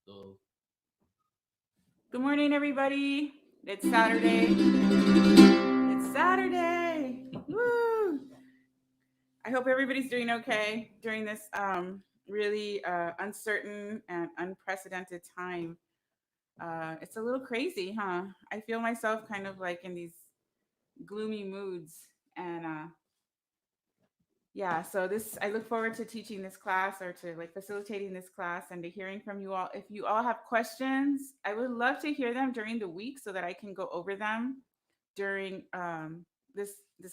todo. Good morning, everybody. It's Saturday. It's Saturday. Woo! I hope everybody's doing okay during this really uncertain and unprecedented time. It's a little crazy, huh? I feel myself kind of like in these gloomy moods, and yeah, so this I look forward to teaching this class or to like facilitating this class and to hearing from you all. If you all have questions, I would love to hear them during the week so that I can go over them during this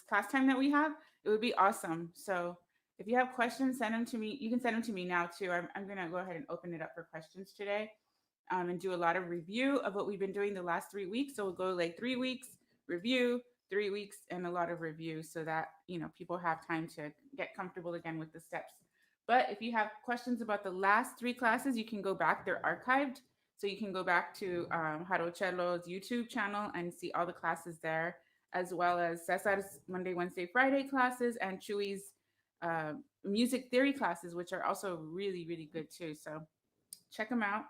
class time that we have. It would be awesome. So if you have questions, send them to me. You can send them to me now too. I'm gonna go ahead and open it up for questions today, and do a lot of review of what we've been doing the last 3 weeks. So we'll go like 3 weeks review, 3 weeks, and a lot of review so that people have time to get comfortable again with the steps. But if you have questions about the last 3 classes, you can go back. They're archived, so you can go back to Jarochelo's YouTube channel and see all the classes there, as well as Cesar's Monday, Wednesday, Friday classes and Chewy's uh, music theory classes, which are also really, really good too. So check them out.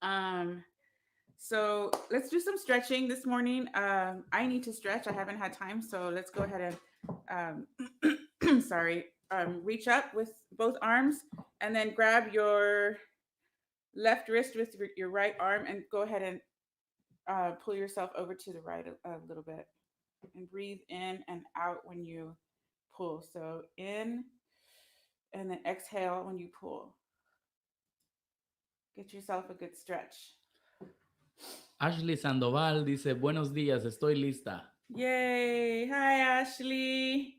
Um, so let's do some stretching this morning. I need to stretch. I haven't had time, so let's go ahead and sorry, reach up with both arms and then grab your left wrist with your right arm and go ahead and pull yourself over to the right a little bit and breathe in and out when you pull. So in and then exhale when you pull. Get yourself a good stretch. Ashley Sandoval dice, buenos días, estoy lista. Yay. Hi, Ashley.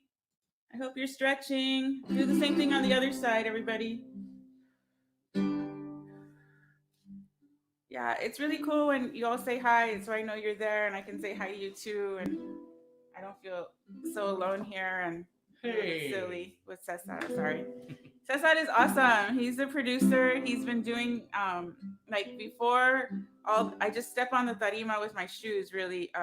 I hope you're stretching. Do the same thing on the other side, everybody. Yeah, it's really cool when you all say hi, so I know you're there and I can say hi to you too. And I don't feel so alone here and Hey. silly with Cesar. Sorry. Cesar is awesome. He's the producer. He's been doing like before all I just step on the tarima with my shoes, really.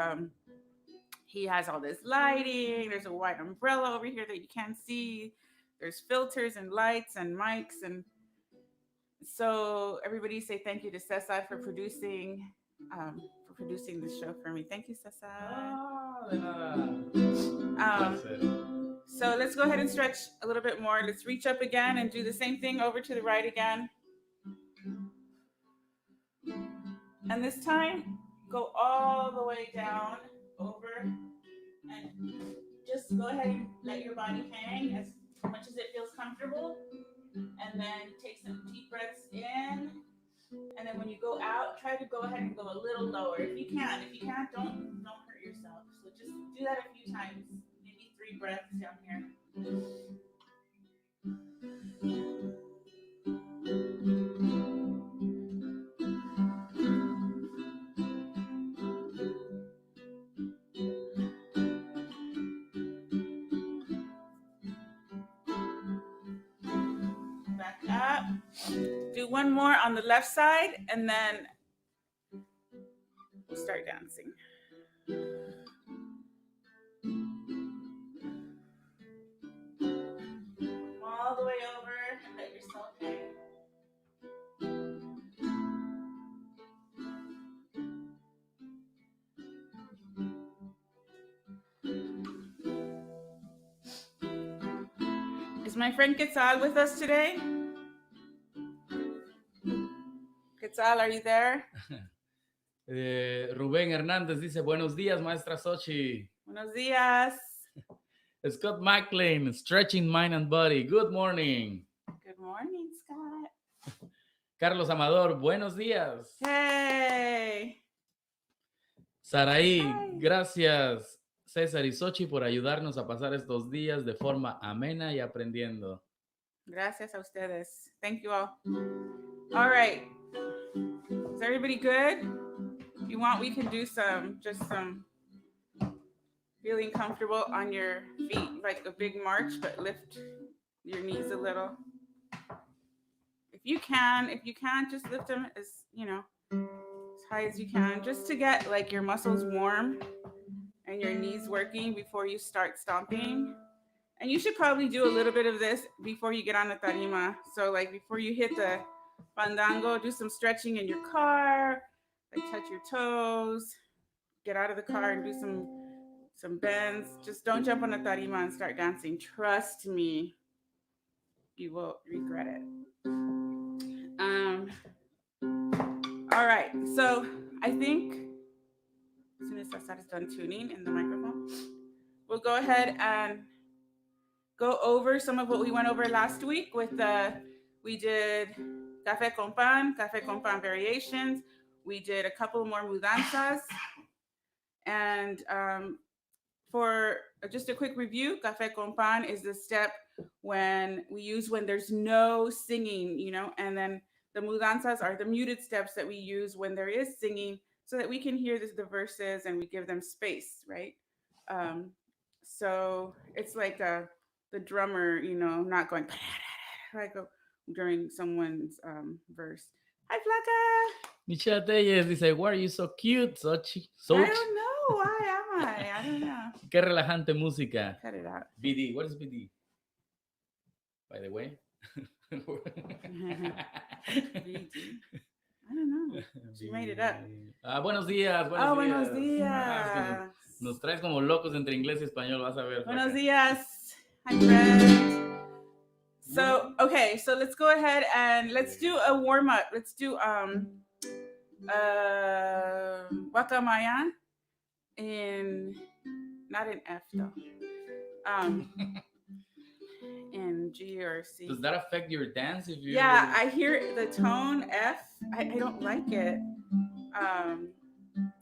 He has all this lighting. There's a white umbrella over here that you can't see. There's filters and lights and mics. And so everybody say thank you to Cesar for producing this show for me. Thank you, Cesar. De nada. So let's go ahead and stretch a little bit more. Let's reach up again and do the same thing over to the right again. And this time, go all the way down, over, and just go ahead and let your body hang as much as it feels comfortable. And then take some deep breaths in. And then when you go out, try to go ahead and go a little lower. If you can. If you can't, don't hurt yourself. So just do that a few times. Maybe 3 breaths down here. Back up. Do one more on the left side, and then we'll start dancing. All the way over and let yourself hang. Is my friend Quetzal with us today? Quetzal, are you there? Rubén Hernández dice, buenos días, maestra Xochi. Buenos días. Scott McLean, stretching mind and body. Good morning. Good morning, Scott. Carlos Amador, buenos días. Hey. Saraí, gracias César y Xochi por ayudarnos a pasar estos días de forma amena y aprendiendo. Gracias a ustedes. Thank you all. All right. Is everybody good? If you want, we can do some feeling comfortable on your feet, like a big march, but lift your knees a little. If you can. If you can't, just lift them as high as you can, just to get like your muscles warm and your knees working before you start stomping. And you should probably do a little bit of this before you get on the tarima. So like before you hit the fandango. Do some stretching in your car, like touch your toes, get out of the car and do some bends. Just don't jump on a tarima and start dancing. Trust me, you will regret it. All right, so I think as soon as Cesar is done tuning in the microphone, we'll go ahead and go over some of what we went over last week we did café con pan variations. We did a couple more mudanzas. And for just a quick review, café con pan is the step when there's no singing, and then the mudanzas are the muted steps that we use when there is singing so that we can hear the verses and we give them space, right? So it's like the drummer, not going like during someone's verse. Hi, Flaca. Michelle Telles dice, why are you so cute, Xochi? I don't know. Why am I? I don't know. Qué relajante música. Cut it out. BD, what is BD? By the way. BD. I don't know. She made it up. Buenos días. Buenos días. Nos traes como locos entre inglés y español, vas a ver. Buenos días. Hi, friends. So, okay, so let's go ahead and let's do a warm up. Let's do Guacamayan not in F though. In G or C. Does that affect your dance if you? Yeah, I hear the tone F. I don't like it.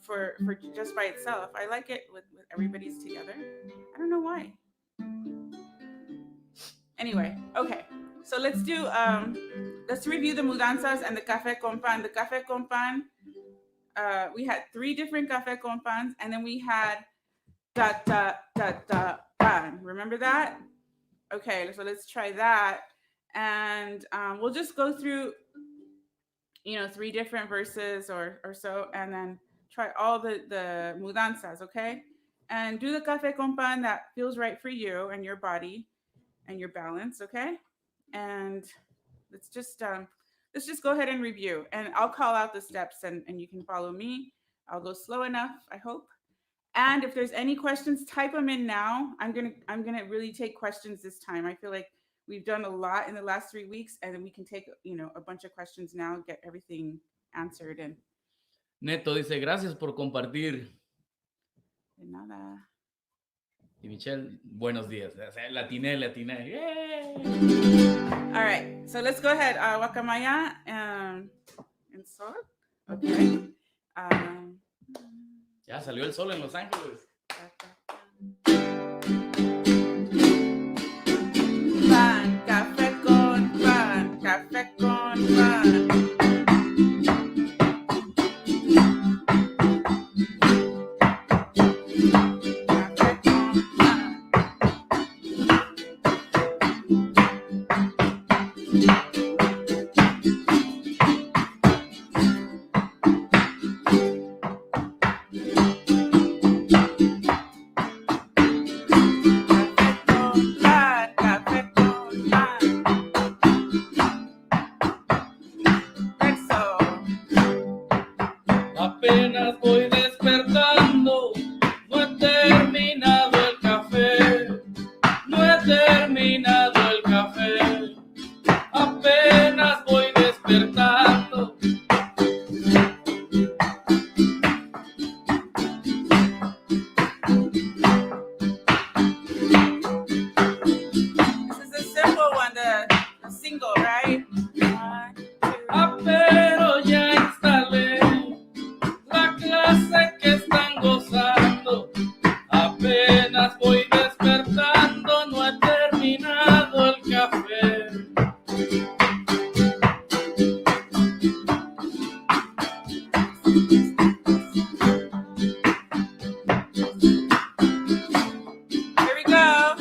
For just by itself. I like it with everybody's together. I don't know why. Anyway, okay. So let's review the mudanzas and the café con pan. The café con pan, we had 3 different café con pans, and then we had pan. Remember that? Okay, so let's try that. And we'll just go through, 3 different verses or so, and then try all the mudanzas, okay? And do the café con pan that feels right for you and your body and your balance, okay? And let's just go ahead and review. And I'll call out the steps and you can follow me. I'll go slow enough, I hope. And if there's any questions, type them in now. I'm gonna really take questions this time. I feel like we've done a lot in the last 3 weeks, and then we can take a bunch of questions now, get everything answered. And Neto dice, gracias por compartir. De nada. Y Michelle, buenos días. Latiné. Yay! All right, so let's go ahead. Guacamaya and sol. Okay. Ya salió el sol en Los Ángeles. Pan, café con pan, café con pan. Apenas voy despertando, no he terminado el café, apenas voy despertando. This is a simple one, the single, right? 1, 2. Pero ya instalé la clase que están gozando. Apenas voy despertando, no he terminado el café. Here we go.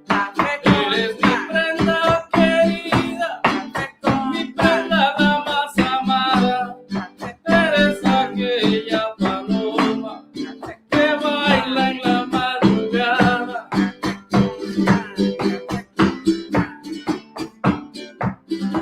Café con Eres mi pan, prenda querida, café con mi pan, prenda la más amada. café Eres aquella paloma que baila en la madrugada. con pan, café con pan.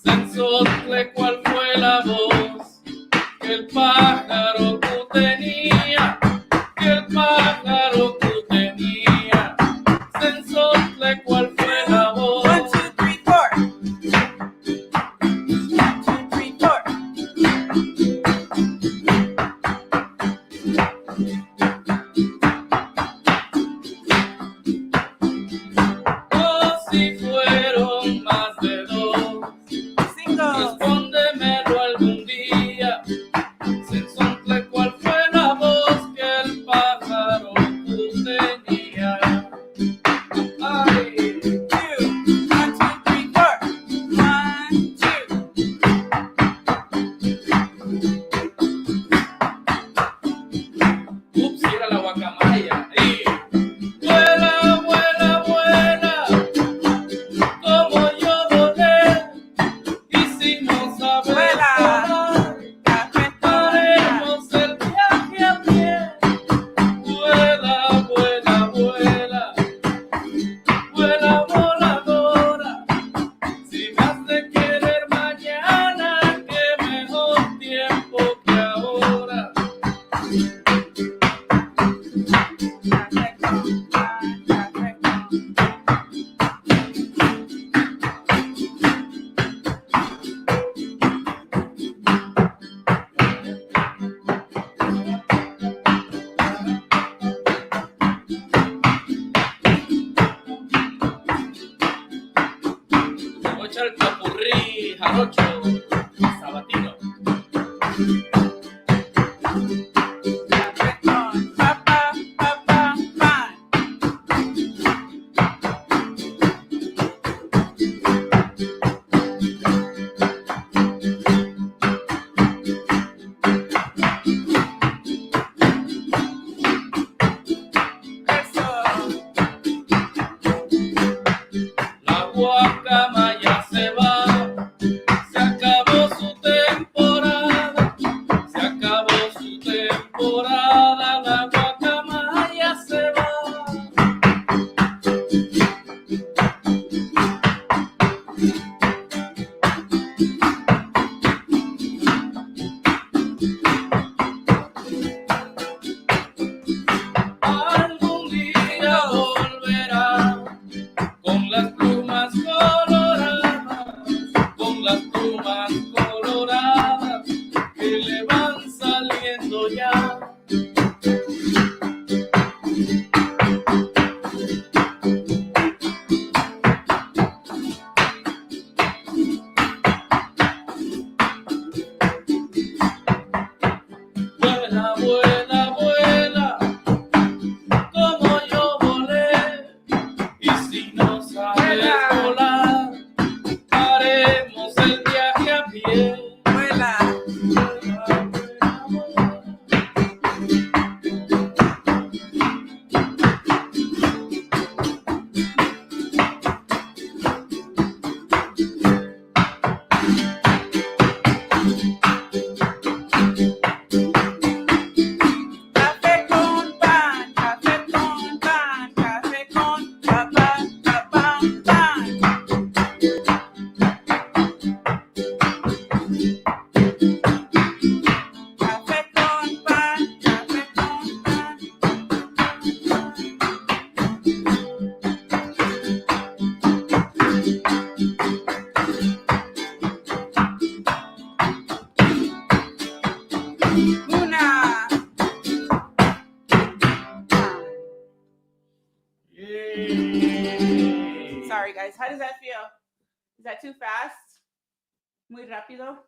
Sensotle, ¿cuál fue la voz que el pájaro tú tenía? Que el pájaro tú tenía. Sensotle, ¿cuál fue la voz? 1, 2, 3, 4. 1, 2, 3, 4. Oh, si fueron más de dos, respóndemelo algún día. Sensotle, ¿cuál fue la voz que el pájaro tú tenías? Ay. 2, 1, 2, 3, 4. 1, 2. Ups, era la guacamaya. Y vuela, vuela, vuela, como yo volé. Y si no sabes volar, haremos el viaje a pie. Vuela, vuela, vuela, vuela voladora. Si me has de querer mañana, qué mejor tiempo que ahora. Voy a echar el popurrí, jarocho, sabatino. La guacamaya se va, se acabó su temporada, se acabó su temporada, la guacamaya se va. Algún día volverá con las plumas coloradas, con las plumas coloradas que le van saliendo ya. Vuela, vuela, vuela, como yo volé. Y si no sabes volar, haremos el viaje a pie. Vuela. Vuela, vuela, vuela. Café con pan, café con pan, café con pan, pan, pan. Café con pan, café con pan. Una. Yay. Sorry, guys. How does that feel? Is that too fast? Muy rápido.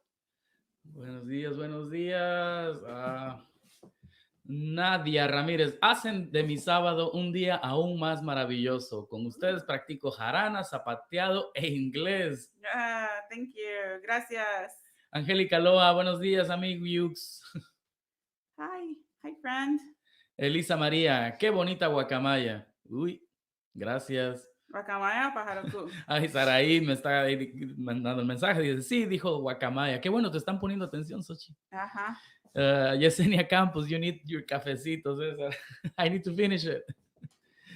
Buenos días, buenos días. Nadia Ramírez, hacen de mi sábado un día aún más maravilloso. Con ustedes practico jarana, zapateado e inglés. Thank you. Gracias. Angélica Loa, buenos días, amigos. Hi. Hi, friend. Elisa María, qué bonita guacamaya. Uy, gracias. Guacamaya, pájaro. Ay, Saraí me está ahí mandando el mensaje. Dice, sí, dijo guacamaya. Qué bueno, te están poniendo atención, Xochi. Ajá. Yesenia Campos, you need your cafecito, César. I need to finish it.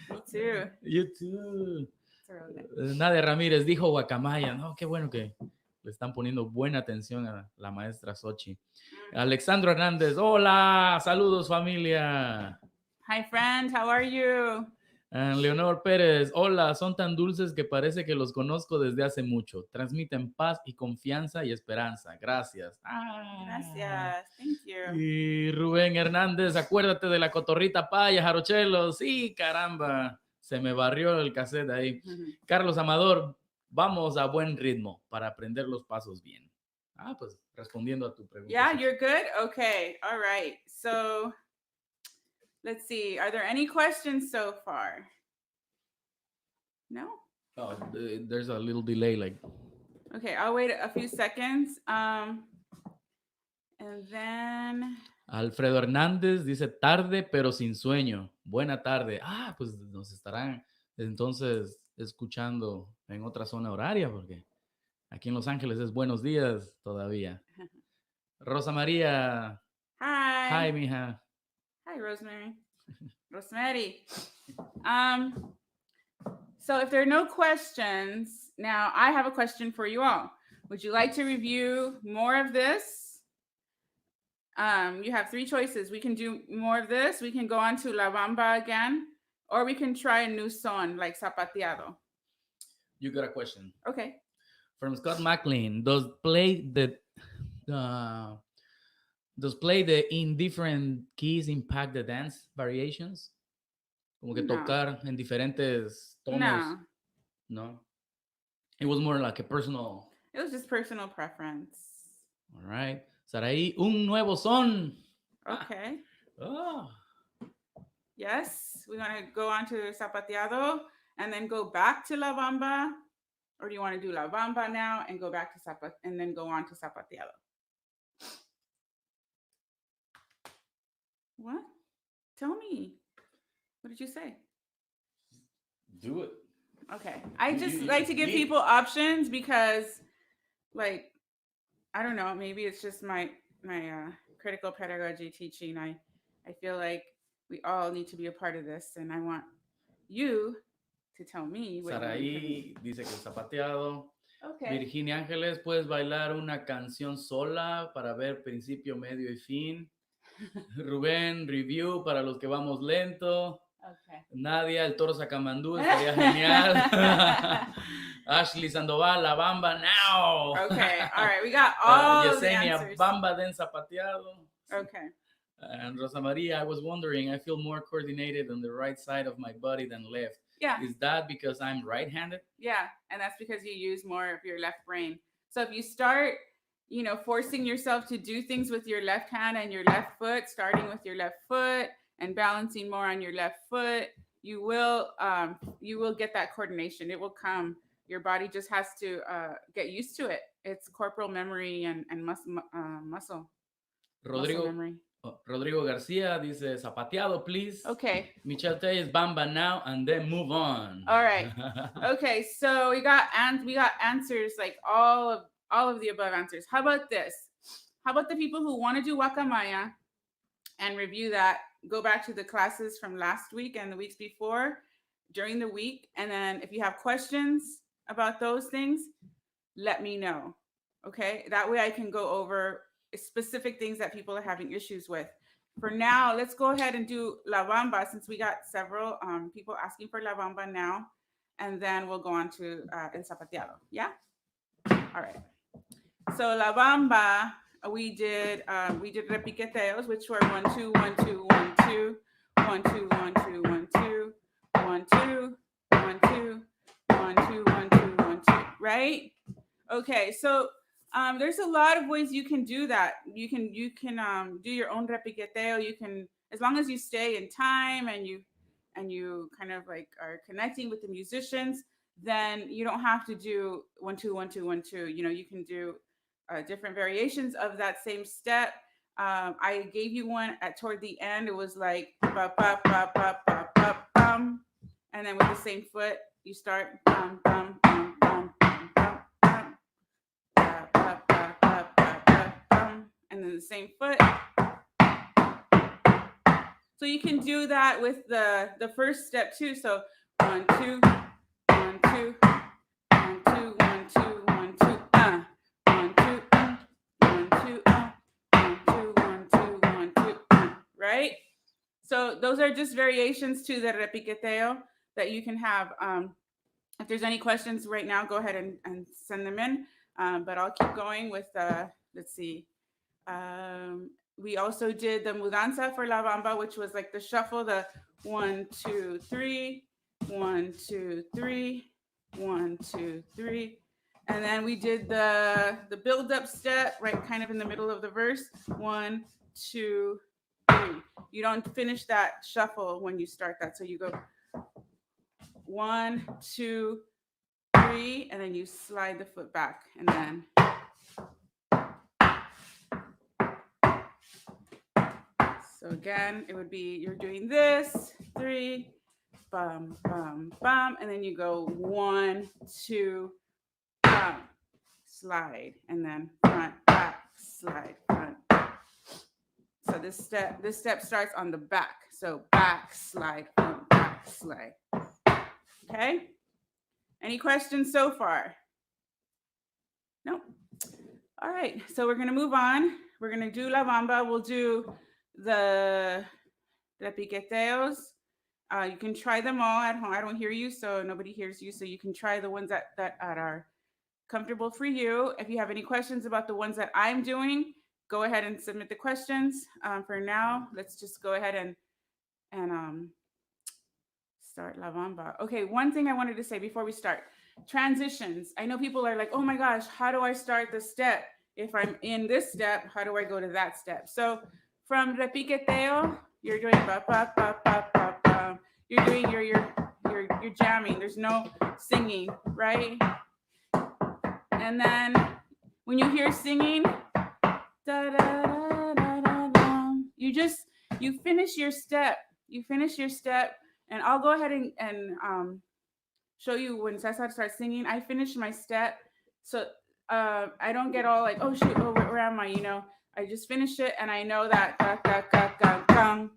Me too. You too. It's really good. Nadia Ramírez dijo guacamaya. No, qué bueno que le están poniendo buena atención a la maestra Xochi. Alexandro Hernández, hola, saludos familia. Hi, friend. How are you? Leonor Pérez, hola, son tan dulces que parece que los conozco desde hace mucho. Transmiten paz y confianza y esperanza. Gracias. Gracias. Thank you. Y Rubén Hernández, acuérdate de la cotorrita paya, Jarochelo. Sí, caramba, se me barrió el cassette ahí. Carlos Amador, vamos a buen ritmo para aprender los pasos bien. Pues respondiendo a tu pregunta. Yeah, you're good? Okay. All right. So let's see. Are there any questions so far? No? Oh, there's a little delay, like. Okay, I'll wait a few seconds. And then Alfredo Hernández dice tarde pero sin sueño. Buena tarde. Pues nos estarán entonces escuchando en otra zona horaria porque aquí en Los Ángeles es buenos días todavía. Rosa María. Hi. Hi, mija. Hi, Rosemary. Rosemary. So if there are no questions, now I have a question for you all. Would you like to review more of this? You have three choices. We can do more of this. We can go on to La Bamba again, or we can try a new song like Zapateado. You got a question. Okay. From Scott McLean. Does play the in different keys impact the dance variations? Como que tocar en diferentes tonos. No. It was more like a personal. It was just personal preference. All right. Saraí, un nuevo son. Okay. Oh. Yes. We want to go on to Zapateado and then go back to La Bamba. Or do you want to do La Bamba now and go back to and then go on to Zapateado? What? Tell me. What did you say? Do it. Okay. I just like to give people options because, like, I don't know, maybe it's just my critical pedagogy teaching. I feel like we all need to be a part of this, and I want you to tell me what Saraí dice que Zapateado. Okay. Virginia Ángeles, ¿puedes bailar una canción sola para ver principio, medio y fin? Rubén, review para los que vamos lento. Okay. Nadia, el toro Sacamandú, estaría genial. Ashley Sandoval, La Bamba now. Okay, all right, we got all Yesenia, the answers. Bamba den Zapateado. Okay. And Rosa Maria, I was wondering, I feel more coordinated on the right side of my body than left. Yeah. Is that because I'm right-handed? Yeah, and that's because you use more of your left brain. So if you start, forcing yourself to do things with your left hand and your left foot, starting with your left foot and balancing more on your left foot, you will get that coordination. It will come. Your body just has to get used to it. It's corporal memory and muscle. Rodrigo, muscle memory. Rodrigo Garcia dice Zapateado, please. Okay. Michelle Tay is Bamba now and then move on. All right. Okay, so we got answers, like all of the above answers. How about this? How about the people who want to do Guacamaya and review that? Go back to the classes from last week and the weeks before during the week. And then if you have questions about those things, let me know. Okay. That way I can go over specific things that people are having issues with. For now, let's go ahead and do La Bamba since we got several people asking for La Bamba now. And then we'll go on to El Zapateado. Yeah? All right. So La Bamba, we did repiqueteos, which were 1 2 1 2 1 2 1 2 1 2 1 2 1 2 1 2 1 2 1 2 1 2, right? Okay, so there's a lot of ways you can do that. You can do your own repiqueteo. You can, as long as you stay in time and you kind of like are connecting with the musicians, then you don't have to do 1 2 1 2 1 2. You can do different variations of that same step. I gave you one at toward the end. It was like ba ba ba ba ba ba bum, and then with the same foot, you start bum bum bum bum bum bum bum, ba ba ba ba ba ba bum, and then the same foot. So you can do that with the first step too. So 1 2 1 2 1 2 1 2 1 2 1 2 1 2 1 2 1 2 1 2 right? So those are just variations to the repiqueteo that you can have. If there's any questions right now, go ahead and send them in. But I'll keep going with let's see. We also did the mudanza for La Bamba, which was like the shuffle, the 1 2 3 1 2 3 1 2 3, and then we did the build up step right kind of in the middle of the verse, 1 2 3. You don't finish that shuffle when you start that, so you go 1 2 3, and then you slide the foot back, and then so again, it would be you're doing this 3 bum bum bum, and then you go 1 2 bum, slide, and then front back slide front back. So this step starts on the back. So back slide front back slide. Okay. Any questions so far? No. All right. So we're gonna move on. We're gonna do La Bamba. We'll do the repiqueteos. You can try them all at home. I don't hear you, so nobody hears you. So you can try the ones that are comfortable for you. If you have any questions about the ones that I'm doing, go ahead and submit the questions. For now, let's just go ahead and start La Bamba. Okay, one thing I wanted to say before we start. Transitions. I know people are like, oh my gosh, how do I start the step? If I'm in this step, how do I go to that step? So from repiqueteo, you're doing ba ba ba ba ba ba. You're doing you're jamming. There's no singing, right? And then when you hear singing, da da da da da da, you finish your step. You finish your step, and I'll go ahead and show you when César starts singing. I finish my step, so I don't get all like, oh shoot, oh where am I? You know, I just finish it, and I know that ga ga ga ga ga.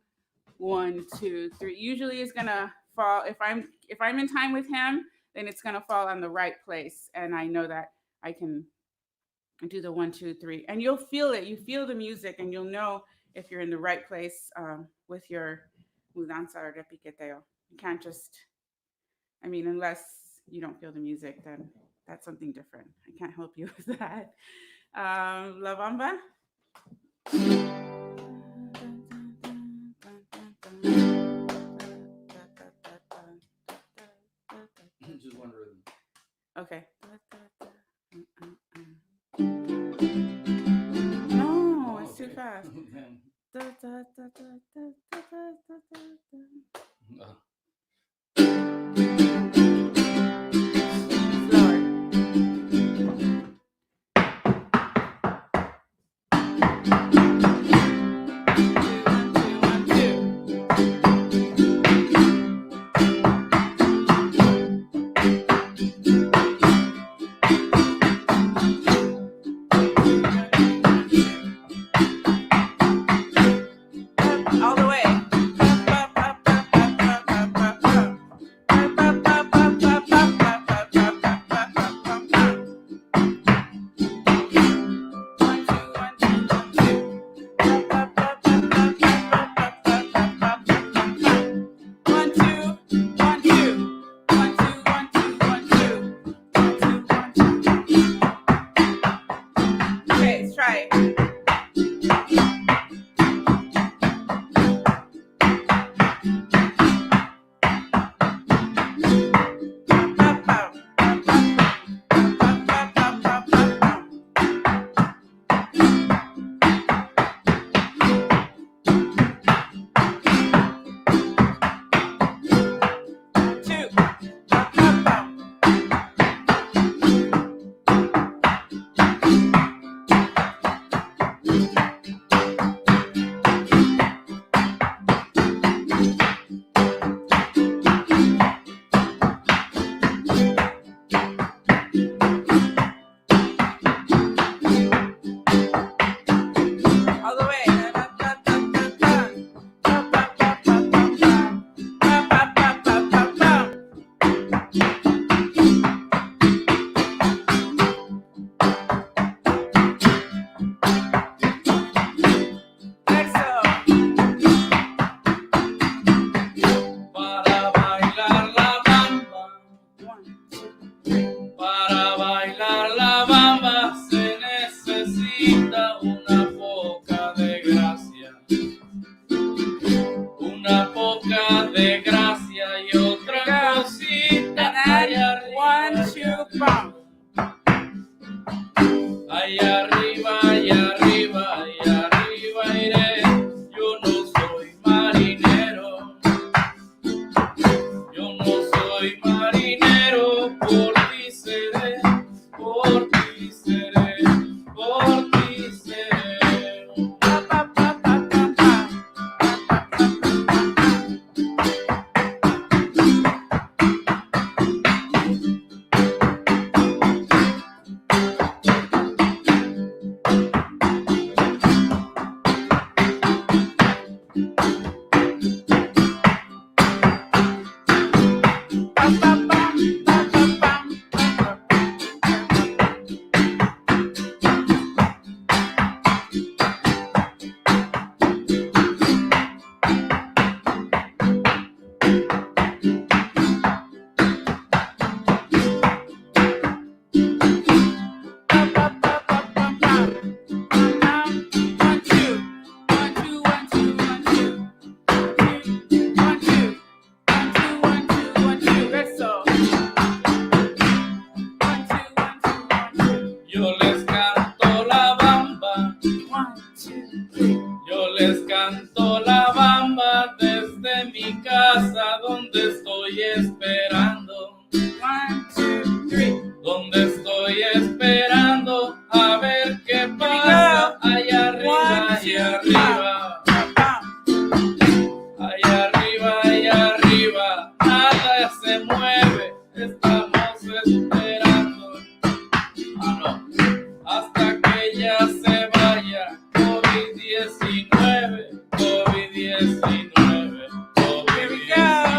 1 2 3 usually is gonna fall if I'm in time with him, then it's gonna fall on the right place, and I know that I can do the 1 2 3, and you'll feel it. You feel the music, and you'll know if you're in the right place with your mudanza or repiqueteo. You can't just, I mean, unless you don't feel the music, then that's something different. I can't help you with that. La Bamba. Just one rhythm. Okay. No, it's too fast. All the way. Yo les canto la bamba desde mi casa donde estoy esperando. 1, 2, 3. Donde estoy esperando a ver qué pasa allá arriba, allá arriba. Allá arriba, allá arriba. Nada se mueve, estamos esperando. No. Hasta que ya se vaya. COVID-19, COVID-19, COVID-19.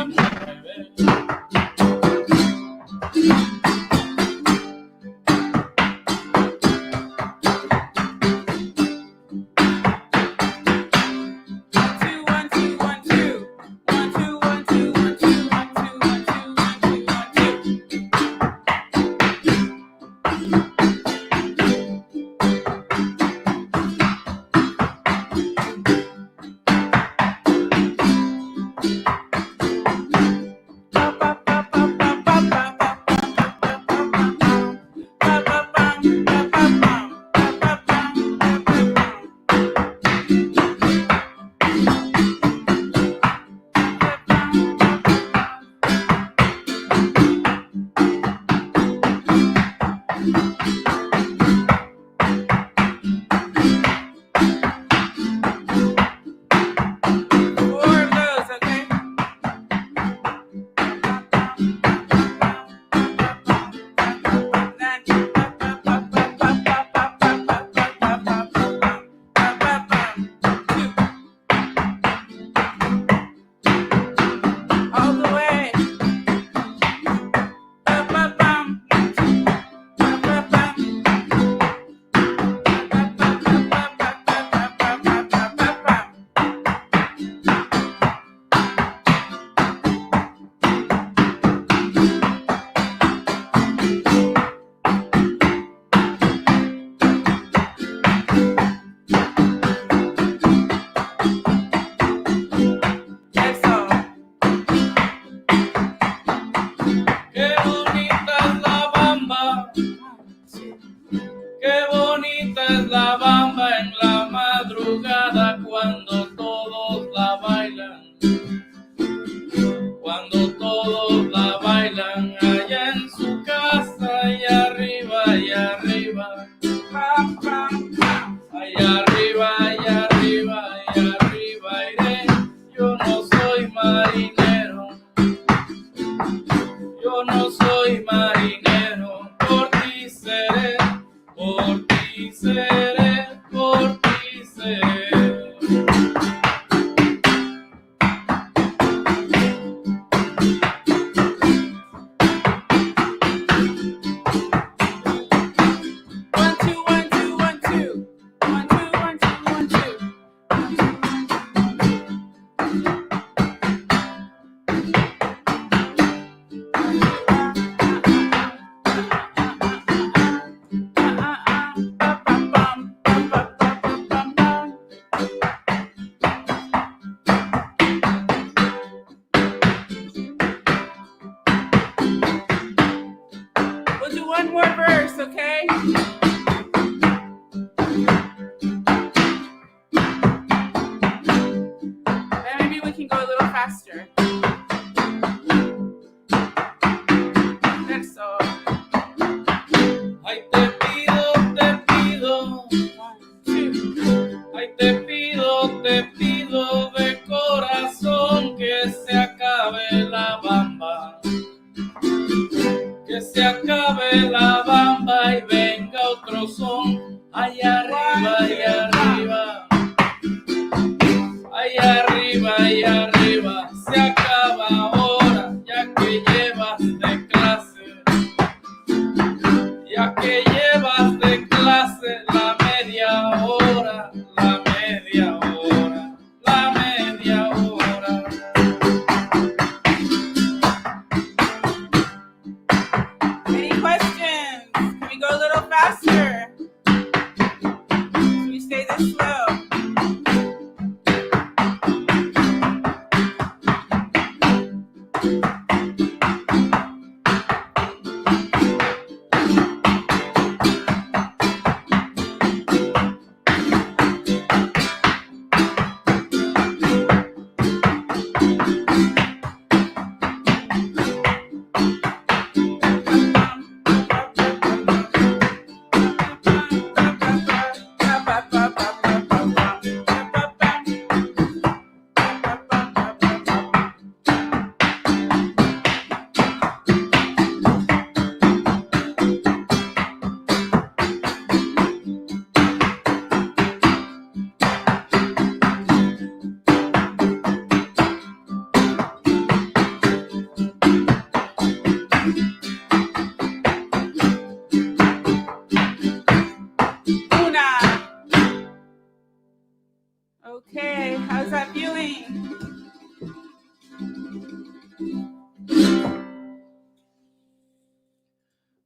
Okay, how's that feeling?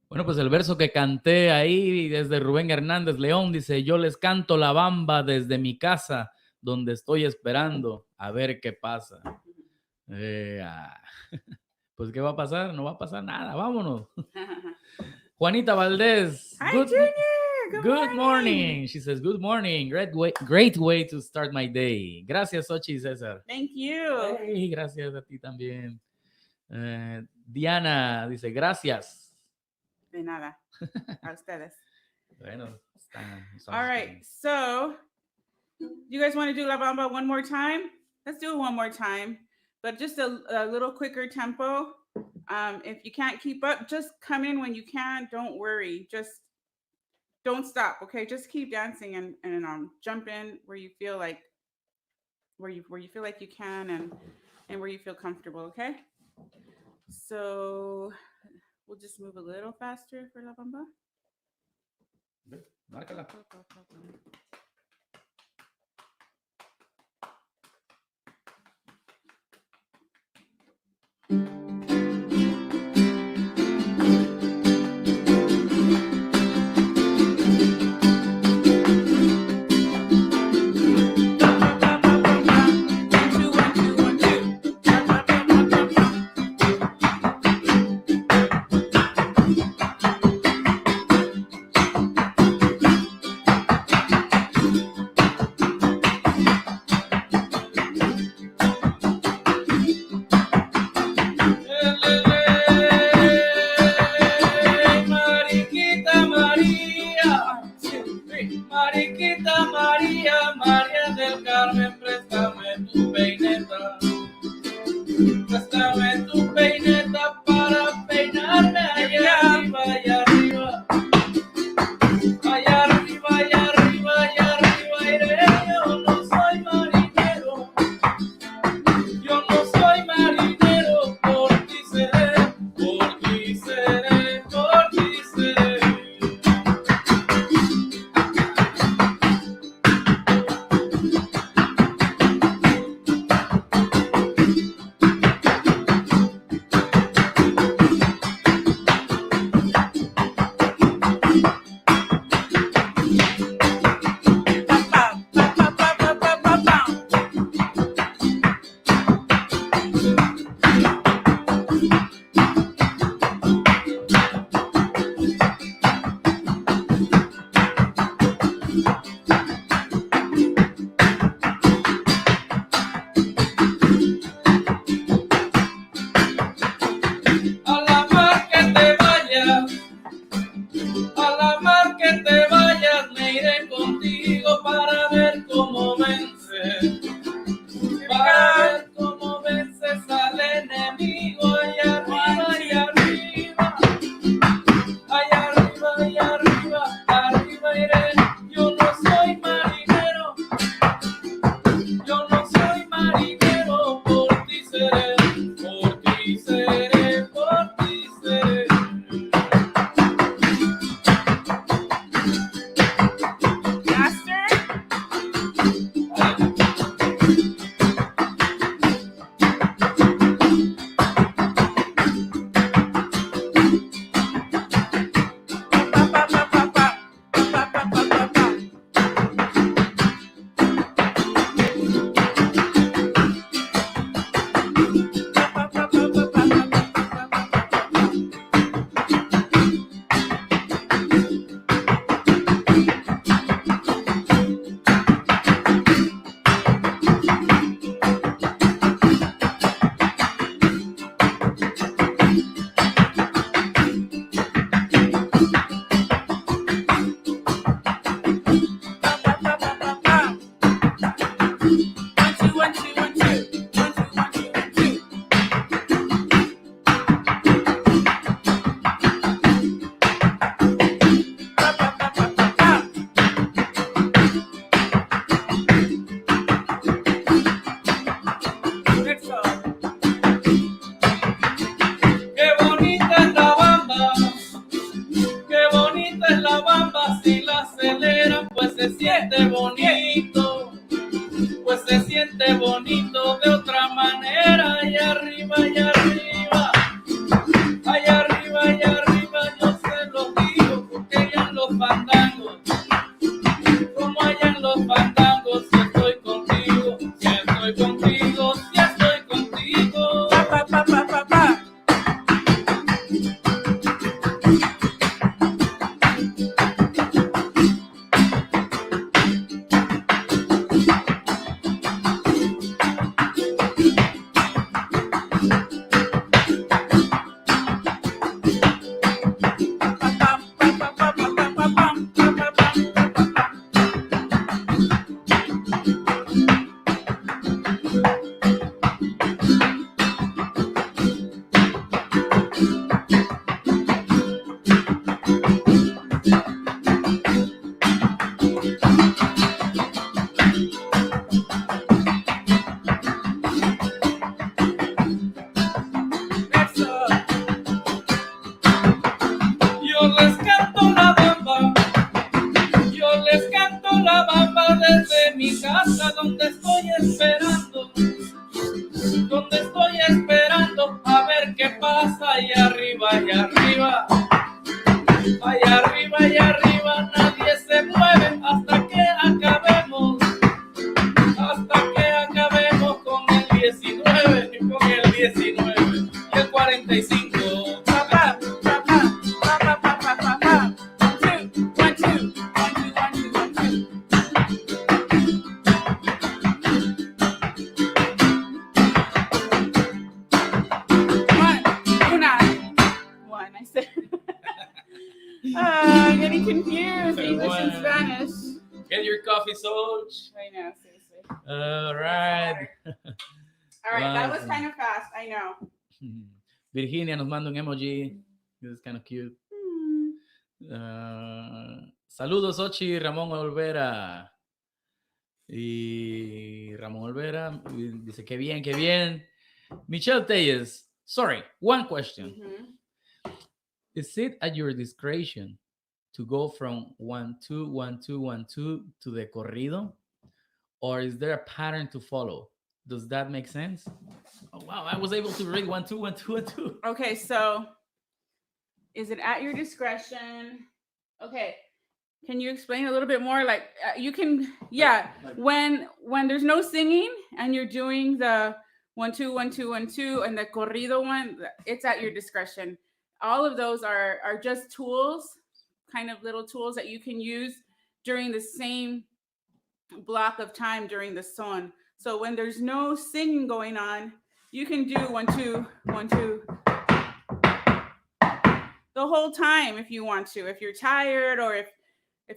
Bueno, pues el verso que canté ahí desde Rubén Hernández León dice: yo les canto la bamba desde mi casa, donde estoy esperando a ver qué pasa. Pues ¿qué va a pasar? No va a pasar nada, vámonos. Juanita Valdez. Hi, Junior. Good morning. She says, good morning. Great way to start my day. Gracias, Xochi y César. Thank you. Hey, gracias a ti también. Diana dice, gracias. De nada. A ustedes. Bueno, all right. So, you guys want to do La Bamba one more time? Let's do it one more time, but just a little quicker tempo. If you can't keep up, just come in when you can. Don't worry. Just don't stop. Okay. Just keep dancing and jump in where you feel like you feel like you can and where you feel comfortable. Okay. So we'll just move a little faster for La Bamba. Márcala. Mariquita María, María del Carmen, préstame tu peineta. Préstame tu peineta para peinarme allá arriba, allá arriba. Allá arriba, allá arriba, allá arriba iré. Yo no soy marinero. Yo no soy marinero. Por ti seré, por ti seré, por ti seré. arriba, allá arriba. Allá arriba, yo se los digo, porque allá en los fandangos, como allá en los fandangos, si estoy contigo, si estoy contigo, si estoy contigo. Pa, pa, pa, pa, pa, pa. Yo les canto la bamba desde mi casa donde estoy esperando a ver qué pasa allá arriba, allá arriba, nadie se mueve hasta que acabemos con el 19 y el 45. Pa, pa, pa, pa, pa, pa, pa, pa, pa. 1, 2, 1, 2, 1, 2, 1, 2, 1. I said. I'm getting confused. English and Spanish. Get your coffee, Xochi. I know, seriously. All right. All right, that was kind of fast. I know. Virginia nos manda un emoji. This is kind of cute. Saludos, Xochi, Ramón Olvera. Y Ramón Olvera dice que bien, que bien. Michelle Telles, sorry, one question. Is it at your discretion to go from 1 2 1 2 1 2 to the corrido, or is there a pattern to follow? Does that make sense? Oh wow, I was able to read 1 2 1 2 1 2. Okay, so is it at your discretion? Okay, can you explain a little bit more? Like you can, yeah. When there's no singing and you're doing the 1 2 1 2 1 2 and the corrido one, it's at your discretion. All of those are just tools, kind of little tools that you can use during the same block of time during the son. So when there's no singing going on, you can do 1 2 1 2 the whole time if you want to. If you're tired or if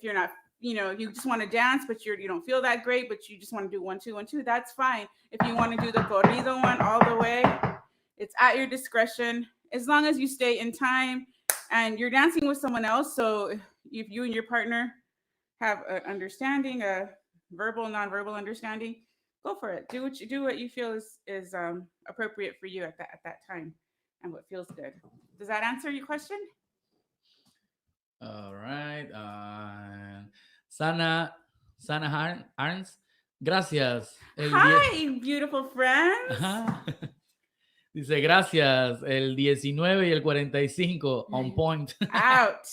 you're not, you just want to dance but you don't feel that great, but you just want to do 1 2 1 2, that's fine. If you want to do the corrido one all the way, it's at your discretion, as long as you stay in time and you're dancing with someone else. So if you and your partner have an understanding, a verbal, non-verbal understanding, go for it. Do what you feel is appropriate for you at that time and what feels good. Does that answer your question? All right. Sana Arns, gracias. Hi, beautiful friends. Dice, gracias, el 19 y el 45, on point. Out.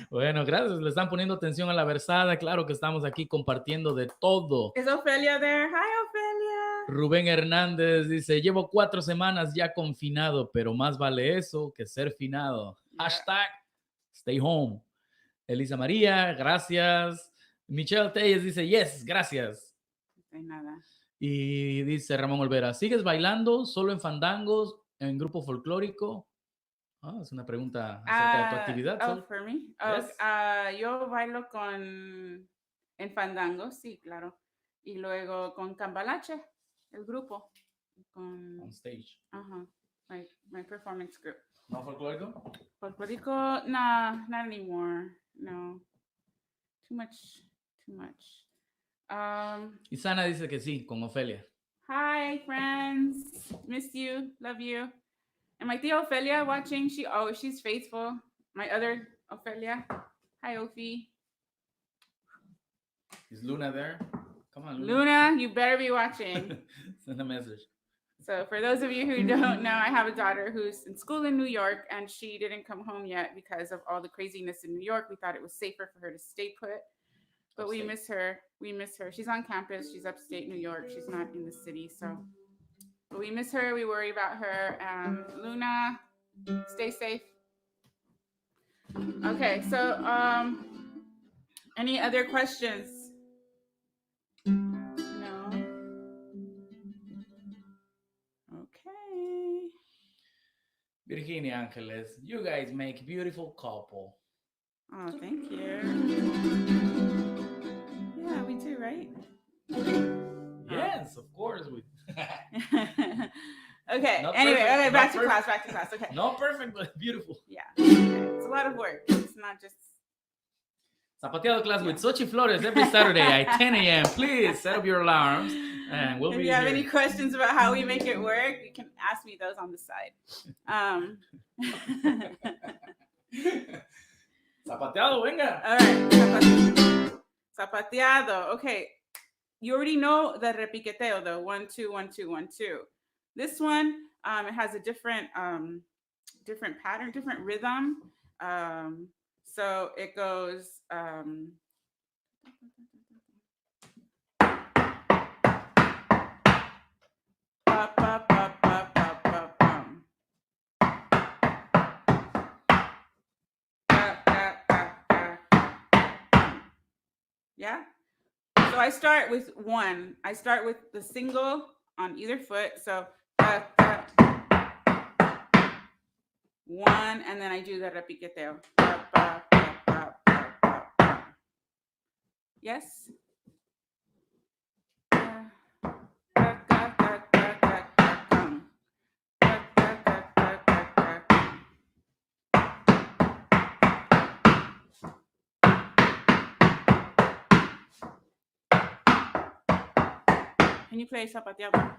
Bueno, gracias, le están poniendo atención a la versada. Claro que estamos aquí compartiendo de todo. Is Ofelia there? Hi, Ofelia. Rubén Hernández dice, llevo 4 semanas ya confinado, pero más vale eso que ser finado. Yeah. Hashtag, stay home. Elisa María, gracias. Michelle Telles dice, yes, gracias. No hay nada. Y dice Ramón Olvera, ¿sigues bailando solo en fandangos, en grupo folclórico? Es una pregunta acerca de tu actividad. Oh, for me? Yes. Yo bailo en fandangos, sí, claro. Y luego con Cambalache, el grupo. On stage. My performance group. ¿No folclórico? Folclórico, nah, not anymore. No. Too much. Y Sana dice que sí, con Ofelia. Hi, friends. Miss you. Love you. And my tía Ofelia watching. She's faithful. My other Ofelia. Hi, Ophi. Is Luna there? Come on, Luna, you better be watching. Send a message. So for those of you who don't know, I have a daughter who's in school in New York, and she didn't come home yet because of all the craziness in New York. We thought it was safer for her to stay put, but we miss her. We miss her. She's on campus. She's upstate New York. She's not in the city, so but we miss her. We worry about her. Luna, stay safe. Okay, so any other questions? No. Okay. Virginia Angeles, you guys make beautiful couple. Oh, thank you. Yeah, we do, right? Yes, of course. Okay. Not Anyway, perfect, okay, not back to perfect. class. Back to class. Okay. Not perfect, but beautiful. Yeah. Okay. It's a lot of work. It's not just. Zapateado class with Xochi Flores every Saturday at 10 a.m. Please set up your alarms, and we'll If be you have here. any questions about how we make it work, you can ask me those on the side. Zapateado, venga. All right. Zapateado. Okay. You already know the repiqueteo, the 1 2 1 2 1 2. This one, it has a different pattern, different rhythm. So it goes. Yeah. So I start with one. I start with the single on either foot. So one, and then I do the repiqueteo. Yes. Can you play Zapateado?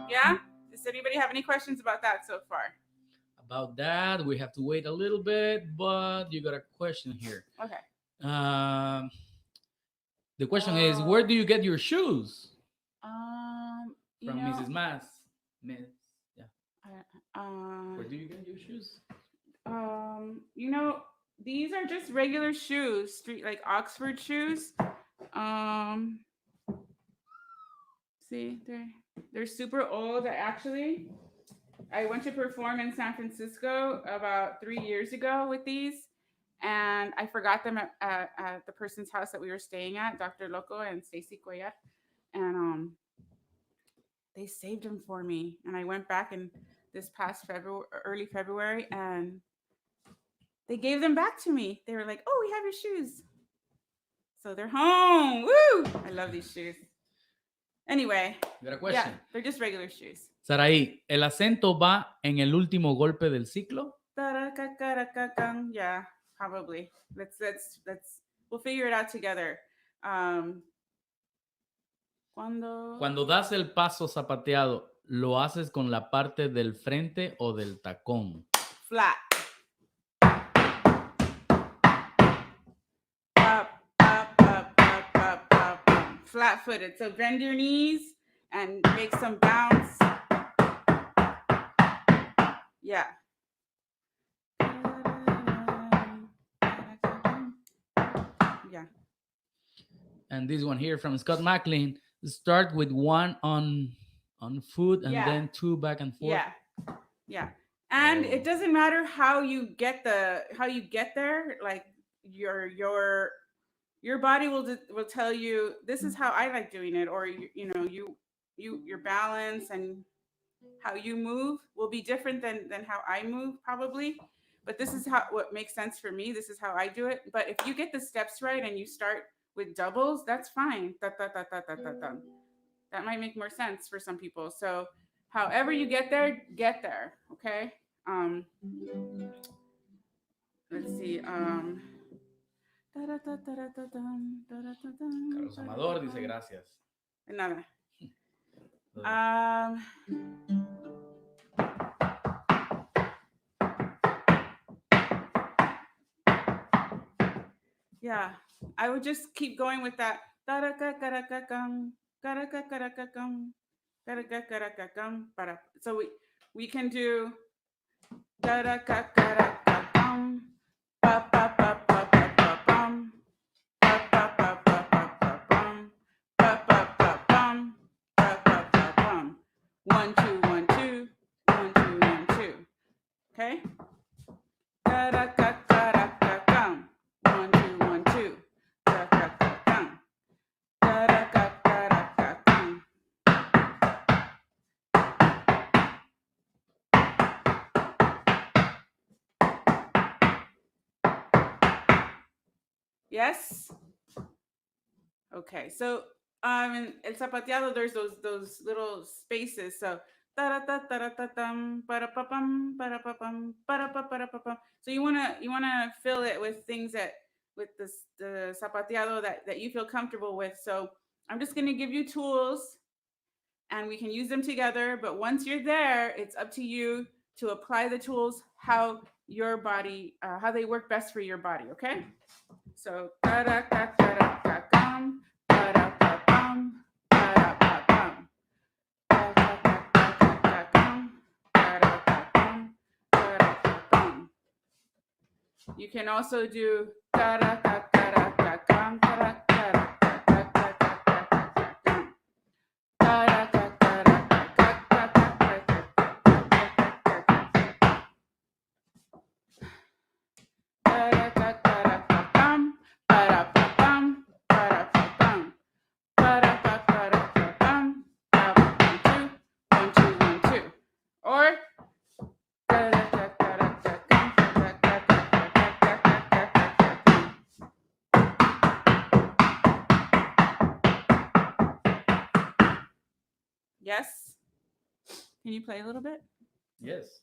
Yeah? Does anybody have any questions about that so far? About that, we have to wait a little bit, but you got a question here. Okay. The question is, where do you get your shoes? You From know, Mrs. Mass. Miss, yeah. Where Where do you get your shoes? You know, these are just regular shoes, street like Oxford shoes. Um, see, they're super old. I went to perform in San Francisco about 3 years ago with these, and I forgot them at the person's house that we were staying at, Dr. Loco and Stacy Cuellar, and they saved them for me. And I went back in this past early February, and they gave them back to me. They were like, "Oh, we have your shoes." So they're home. Woo! I love these shoes. Anyway, yeah, they're just regular shoes. Saraí, ¿el acento va en el último golpe del ciclo? Yeah, probably. We'll figure it out together. Cuando das el paso zapateado, ¿lo haces con la parte del frente o del tacón? Flat. Flat-footed. So bend your knees and make some bounce. Yeah. Yeah. And this one here from Scott McLean, start with one on foot and then two back and forth. Yeah. And it doesn't matter how you get there. Like your body will tell you this is how I like doing it, or your balance, and how you move will be different than how I move probably. But this is how what makes sense for me. This is how I do it. But if you get the steps right and you start with doubles, that's fine. Ta, ta, ta, ta, ta, ta, ta. That might make more sense for some people. So however you get there, get there. Okay. Um, let's see. Carlos Amador dice gracias. Nada. Um, yeah, I would just keep going with that. So we can do one, two, one, two, one, two, one, two. Okay? One, two, one, two. Yes? Okay, so in El Zapateado, there's those little spaces. So so you wanna fill it with things that with the Zapateado that you feel comfortable with. So I'm just gonna give you tools and we can use them together. But once you're there, it's up to you to apply the tools how your body how they work best for your body. Okay? So you can also do or yes. Can you play a little bit? Yes.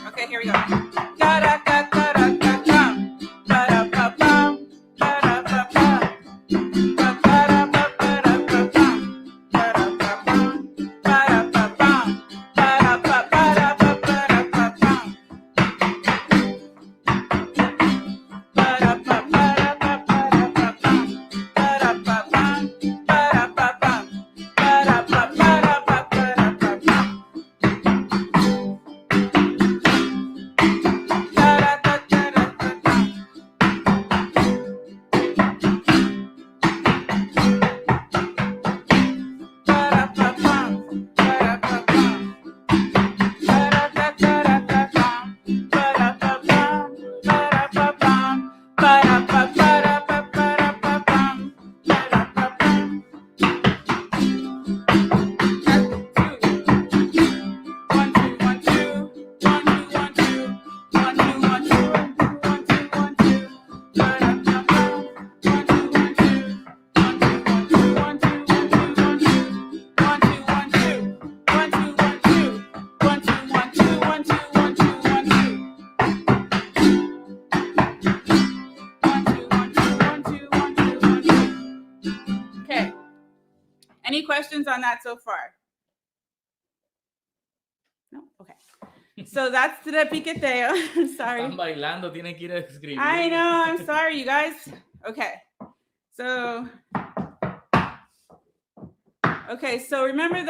Okay, here we go. Okay. Any questions on that so far? No? Okay. So that's the piqueteo. Sorry. Están bailando, tienen que ir a escribir. I know. I'm sorry, you guys. Okay. So remember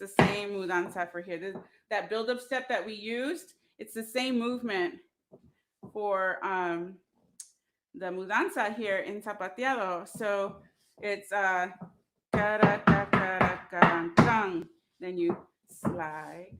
the same mudanza for here. That build-up step that we used, it's the same movement for the mudanza here in Zapateado. So it's then you slide.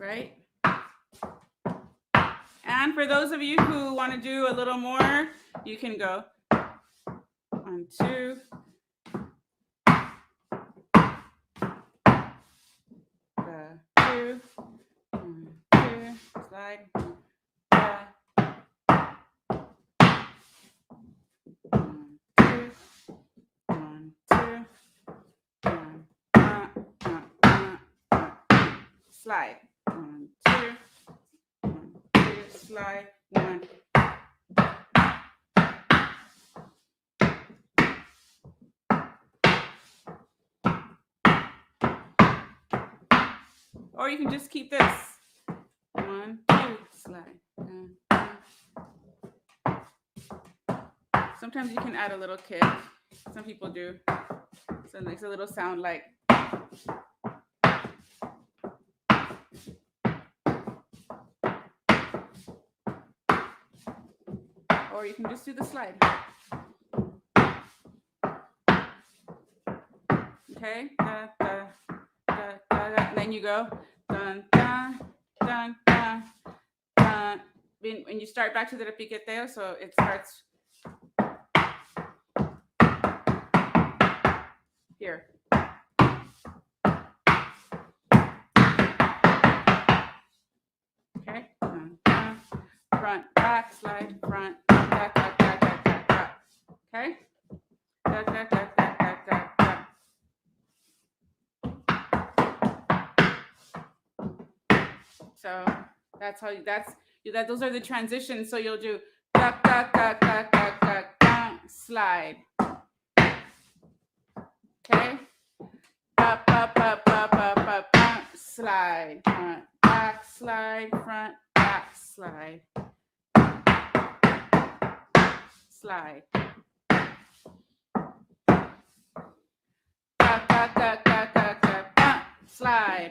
Right? And for those of you who want to do a little more, you can go 1, 2. 2, 1, 2, slide. 1, 2, 1, 2, slide. 1, 2, 1, 2, slide. 1. Or you can just keep this. 1, 2, slide. Sometimes you can add a little kick. Some people do. So it makes a little sound like. Or you can just do the slide. Okay? Da, da, da, da, da. And then you go. Dun, dun, dun, dun, dun. When you start back to the repiqueteo, so it starts here. Okay? Dun, dun. Front, back, slide, front, back, back, back, back, back, back. Okay? Back, back, back, back, back, back, back. So that's how those are the transitions. So you'll do duck, duck, duck, duck, duck, duck, duck, slide. Okay? Up, up, up, up, up, up, up, slide. Front, back, slide, front, back, slide. Slide. Duck, duck, duck, duck, duck, duck, duck, slide.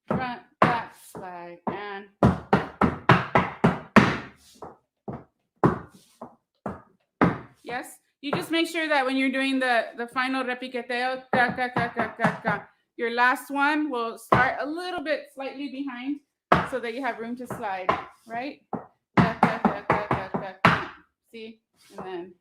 Front, back, slide, and yes, you just make sure that when you're doing the final repiqueteo, your last one will start a little bit slightly behind so that you have room to slide, right? See? And then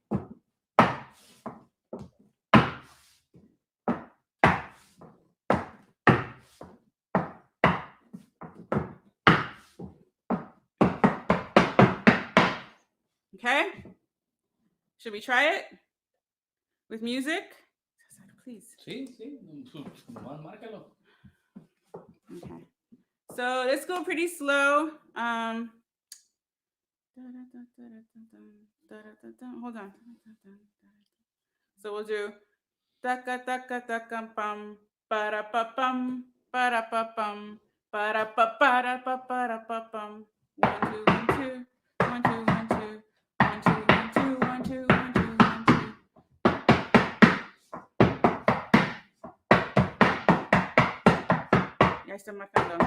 okay? Should we try it with music? Please. Sí, sí. Márcalo. Okay. So let's go pretty slow. Hold on. So we'll do taka taka taka pam para pa pam para pa pam para pa para pa para pa pam. 1 2 1 2 1 2 1 2 1 2 1 2 1 2 1 2 1 2. Ya está marcando.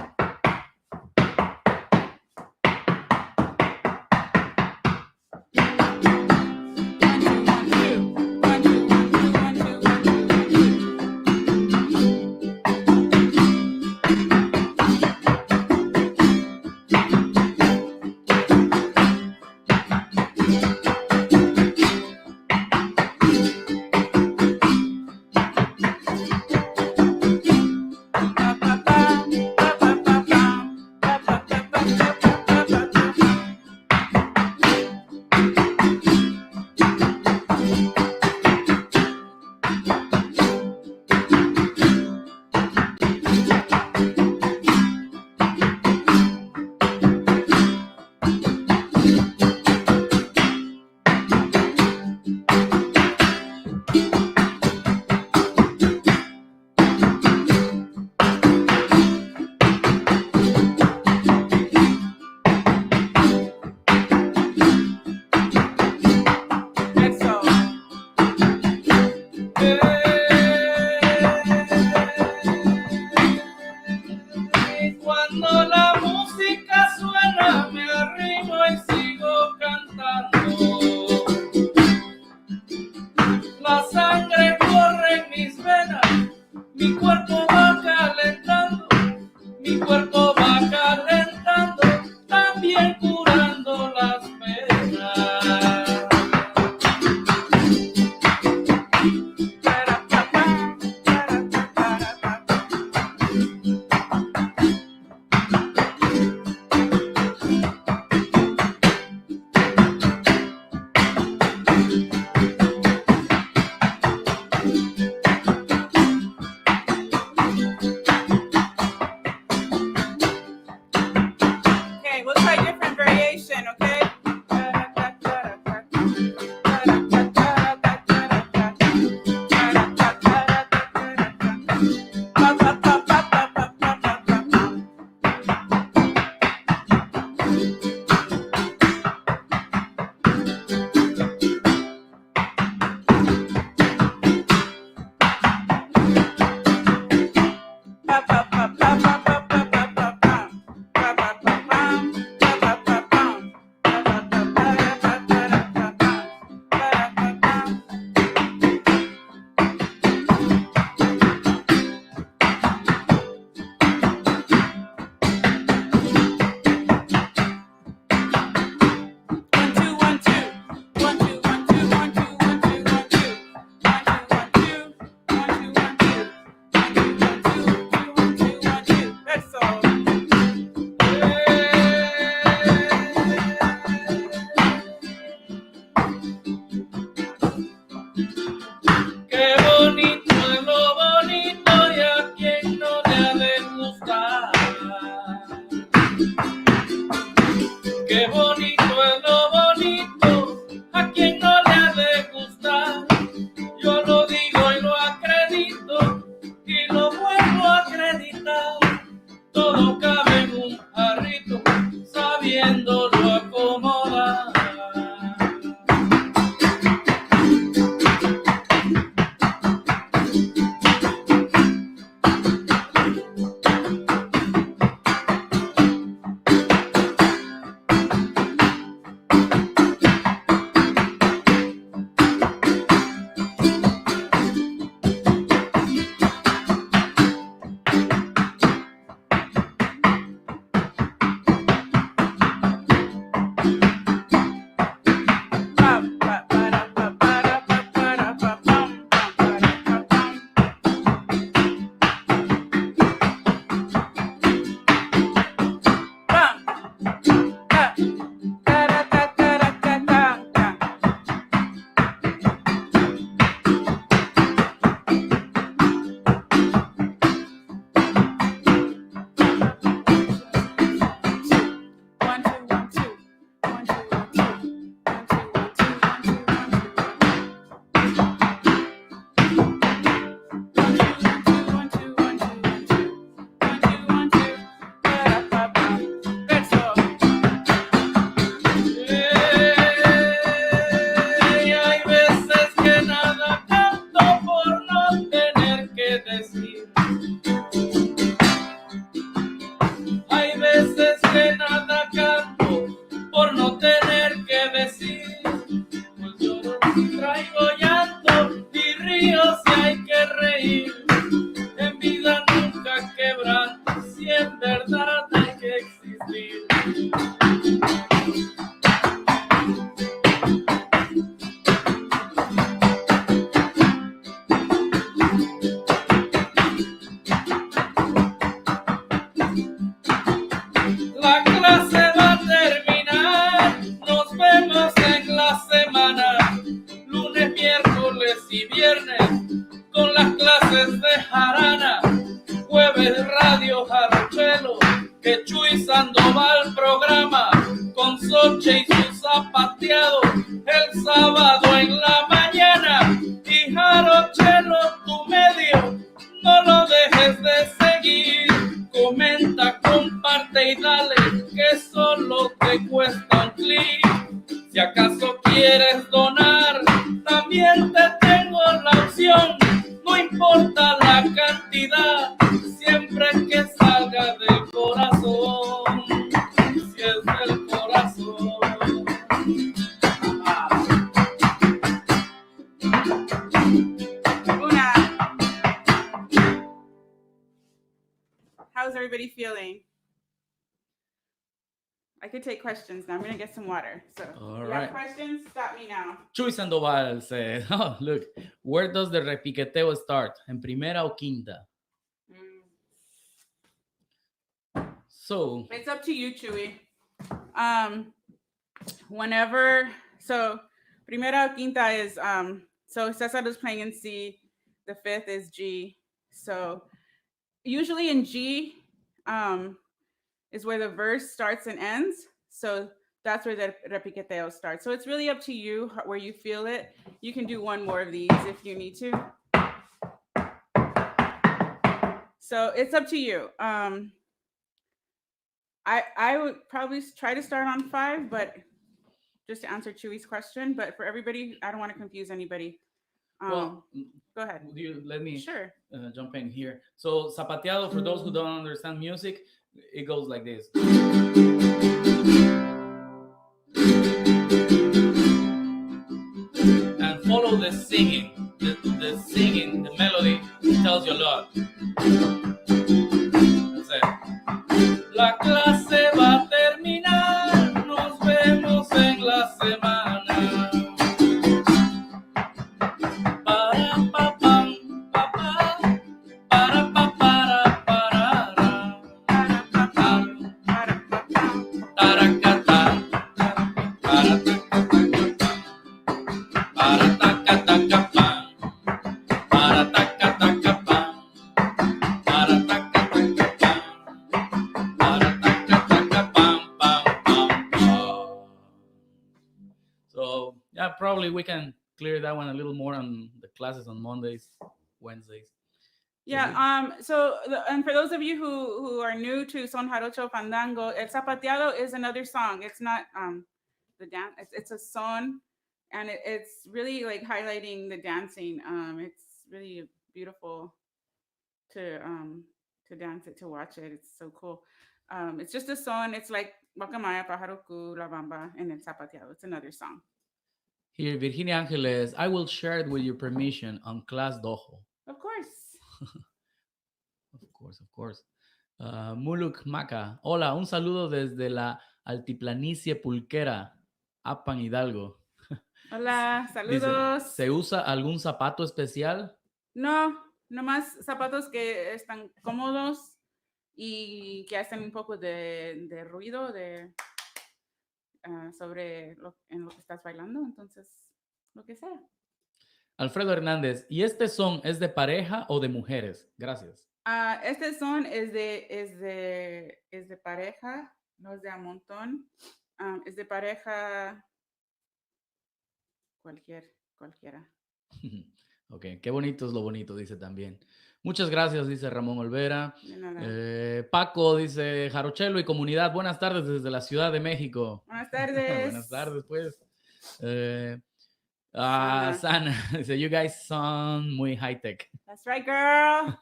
Traigo llanto y río si hay que reír. En vida nunca quebranto, si en verdad hay que existir. La clase va a terminar, nos vemos en la semana, lunes, miércoles y viernes, con las clases de jarana, jueves radio jarochelo, que Chuy Sandoval programa, con Xochi y su zapateado, el sábado en la mañana, y jarochelo tu medio, no lo dejes de seguir. Comenta, comparte y dale, que solo te cuesta un clic. Si acaso quieres donar, también te tengo la opción. No importa la cantidad, siempre que salga del corazón. Si es del corazón. How's everybody feeling? I could take questions now. I'm going to get some water. So All if you have questions, stop me now. Chuy Sandoval said, oh, look, where does the repiqueteo start? ¿En primera o quinta? So it's up to you, Chuy. Whenever, so primera o quinta is, so César is playing in C, the fifth is G. So usually in G is where the verse starts and ends. So that's where the repiqueteo starts. So it's really up to you where you feel it. You can do one more of these if you need to. So it's up to you. I would probably try to start on 5, but just to answer Chuy's question. But for everybody, I don't want to confuse anybody. Well, go ahead. Would you let me Sure. Jump in here? So Zapateado, for those who don't understand music, it goes like this. And follow the singing. The singing, the melody tells you a lot. That's it. La clase va a terminar, nos vemos en la semana. Para pa pam pa pa, para pa para para para pa pam para pa pam para cata para taca taca pam para taca taca pam para taca taca pam para taca taca pam pam pam pam. So yeah, probably we can clear that one a little more on the classes on Mondays, Wednesdays. Yeah. And for those of you who are new to Son Jarocho Fandango, El Zapateado is another song. It's not the dance. It's a song, and it's really like highlighting the dancing. It's really beautiful to dance it, to watch it. It's so cool. It's just a song. It's like Guacamaya, Pajaroku, La Bamba, and El Zapateado. It's another song. Here, Virginia Angeles, I will share it with your permission on Class Dojo. Of course. Of course. Muluk Maca, hola, un saludo desde la altiplanicie pulquera, Apan Hidalgo. Hola, saludos. Dice, ¿se usa algún zapato especial? No, nomás zapatos que están cómodos y que hacen un poco de ruido sobre en lo que estás bailando, entonces lo que sea. Alfredo Hernández, ¿y este son es de pareja o de mujeres? Gracias. Este son es de pareja, no es de a montón. Es de pareja cualquiera. Ok, qué bonito es lo bonito, dice también. Muchas gracias, dice Ramón Olvera. Paco dice, Jarochelo y comunidad, buenas tardes desde la Ciudad de México. Buenas tardes. Buenas tardes, pues. Sana dice, you guys sound muy high tech. That's right, girl.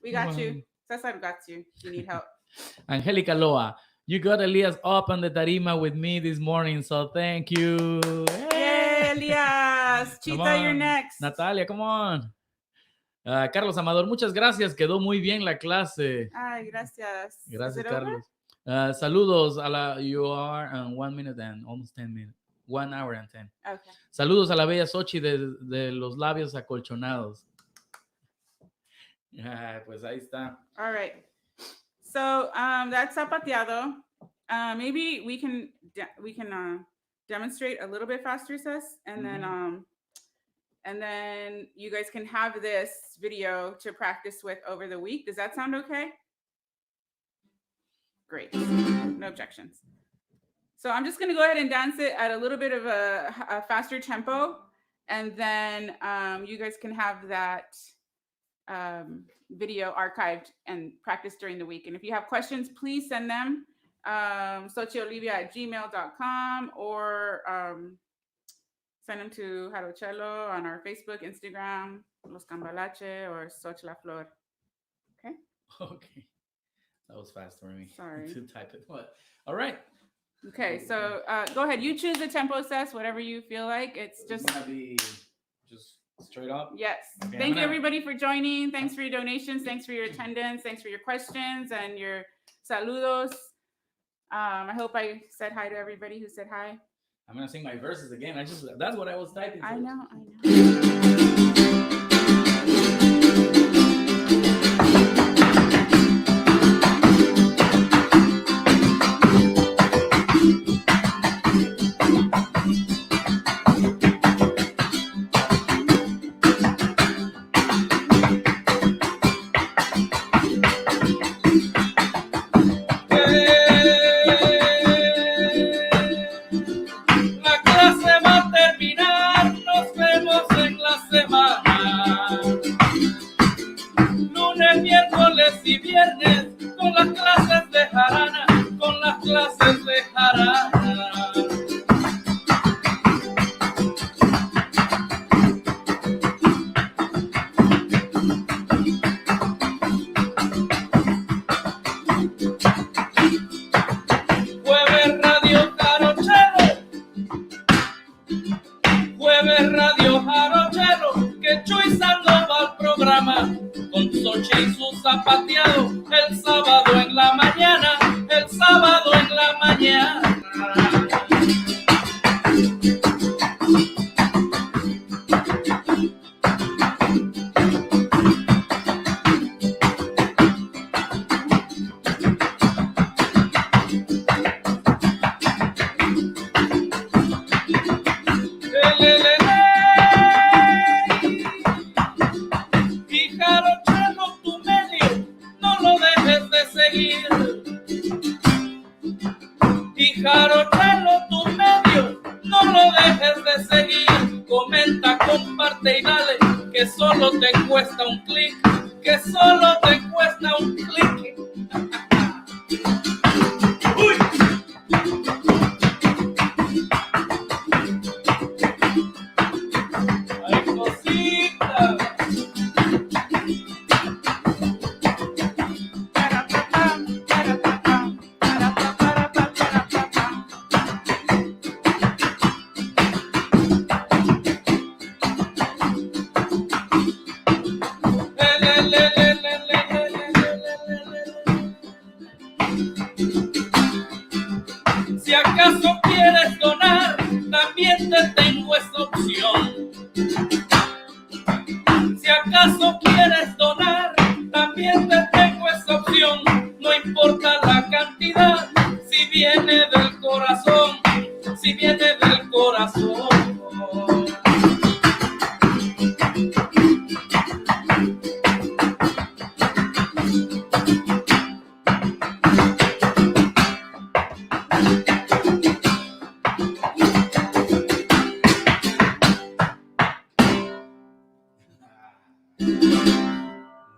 We got you. César got you. You need help. Angélica Loa, you got Elias up on the tarima with me this morning, so thank you. Hey, Elias. Gracias. Chita, you're next. Natalia, come on. Carlos Amador, muchas gracias. Quedó muy bien la clase. Ay, gracias. Gracias, Is it Carlos. over? Saludos a la. You are 1 minute and almost 10 minutes. 1 hour and 10. Okay. Saludos a la bella Xochi de los labios acolchonados. Pues ahí está. All right. So that's Zapateado. Maybe we can demonstrate a little bit faster, Cés, and then you guys can have this video to practice with over the week. Does that sound okay? Great. No objections. So I'm just going to go ahead and dance it at a little bit of a faster tempo, and then you guys can have that video archived and practice during the week. And if you have questions, please send them xochiolivia@gmail.com or send them to Jarochelo on our Facebook, Instagram, Los Cambalache, or Xochi Flores. Okay? Okay. That was fast for me. Sorry. To type it. What? All right. Okay, so go ahead. You choose the tempo, Cés, whatever you feel like. It's just... It's gonna be just straight up? Yes. Okay, Thank you, everybody, for joining. Thanks for your donations. Thanks for your attendance. Thanks for your questions and your saludos. I hope I said hi to everybody who said hi. I'm going to sing my verses again. That's what I was typing. I know. Y viernes con las clases de jarana, con las clases de jarana. Jueves Radio Jarochelo, Jueves Radio Jarochelo, que chuizando va al programa. Con Xochi y su zapateado, el sábado en la mañana, el sábado en la mañana. Jarochelo, tu medio, no lo dejes de seguir. Comenta, comparte y dale, que solo te cuesta un clic, que solo te cuesta un clic. ¡Uy! ¡Ay, cosita! Si acaso quieres donar, también te tengo esa opción. Si acaso quieres donar, también te tengo esa opción. No importa la cantidad, si viene del corazón, si viene del corazón.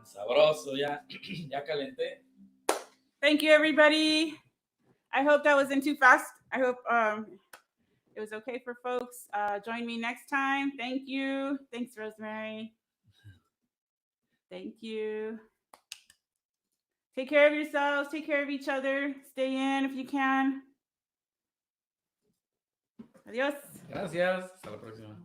Sabroso, ya calenté. Thank you, everybody. I hope that wasn't too fast. I hope it was okay for folks. Join me next time. Thank you. Thanks, Rosemary. Thank you. Take care of yourselves. Take care of each other. Stay in if you can. Adiós. Gracias. Hasta la próxima.